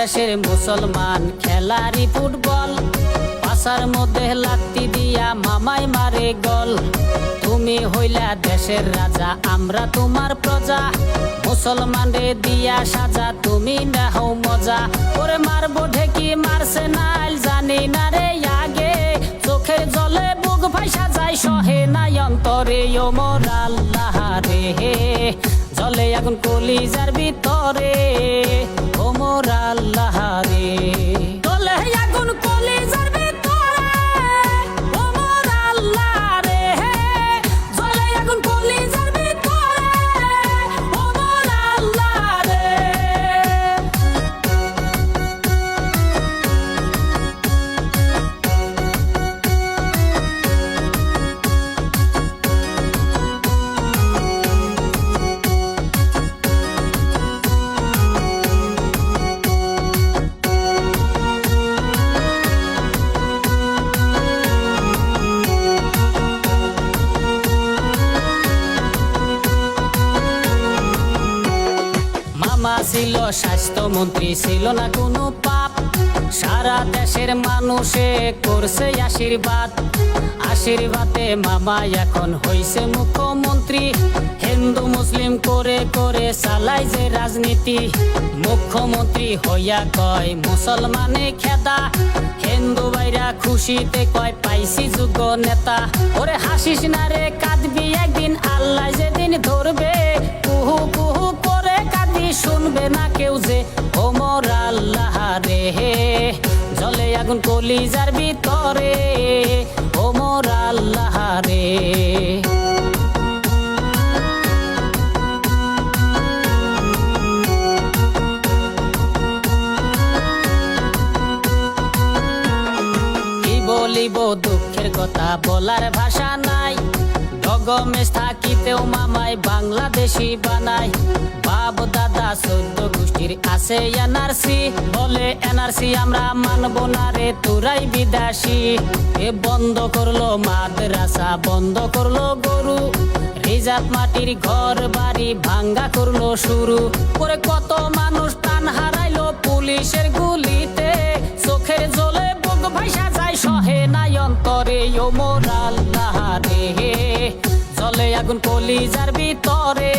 দেশের মুসলমান খেলারি ফুটবল, পাশার মধ্যে লাত্তি দিয়া মামাই মারে গল। তুমি হইলা দেশের রাজা, আমরা তোমার প্রজা, মুসলমান রে দিয়া সাজা, তুমি না হও মজা। ওরে মারবো ঢেকি মারছে নাইল, জানি না রে আগে, চোখের জলে বুক ভাইসা যায়, সহে নাই অন্তরে। ও মোর আল্লাহ রে, জলে আগুন কলিজার ভিতরে, ও মোর আল্লাহ রে, জলে আগুন কলিজার ভিতরে, ও মোর আল্লাহ রে, জলে আগুন কলিজার ভিতরে, ও মোর আল্লাহ রে। মামা ছিল স্বাস্থ্যমন্ত্রী, ছিল না কোনো পাপ, সারা দেশের মানুষে করছে আশীর্বাদ। আশীর্বাদে মামা এখন হইছে মুখ্যমন্ত্রী, হিন্দু মুসলিম করে করে চালায় যে রাজনীতি। মুখ্যমন্ত্রী হইয়া কয় মুসলমানে খেদা, হিন্দু ভাইরা খুশিতে কয় পাইছি যোগ্য নেতা। ওরে হাসিস না রে, কাঁদবি একদিন, আল্লাহ যেদিন ধরবে, কুহু কুহু করে কাঁদি, শুনবে না কেউ যে, ও মোর আল্লাহ রে, জলে আগুন কলিজার ভিতরে, ও মোর আল্লাহ রে। কি বলিব দুঃখের কথা, বলার ভাষা নাই, ডগমেশ থাকিতেও মামাই বাংলাদেশি বানাই। বাপ দাদা 14 গোষ্ঠীর আছে এনআরসি, বলে এনআরসি আমরা মানব না রে, তোরাই বিদেশি। এ বন্ধ করলো মাদ্রাসা, বন্ধ করলো গরু, রিজাত মাটির ঘর বাড়ি ভাঙ্গা করলো শুরু। করে কত মানুষ প্রাণ হারাইলো পুলিশের গুলিতে, চোখের জলে বুক ভাইসা যায়, সহে নাই অন্তরে। ও মোর আল্লাহ রে, জলে আগুন কলিজার ভিতরে,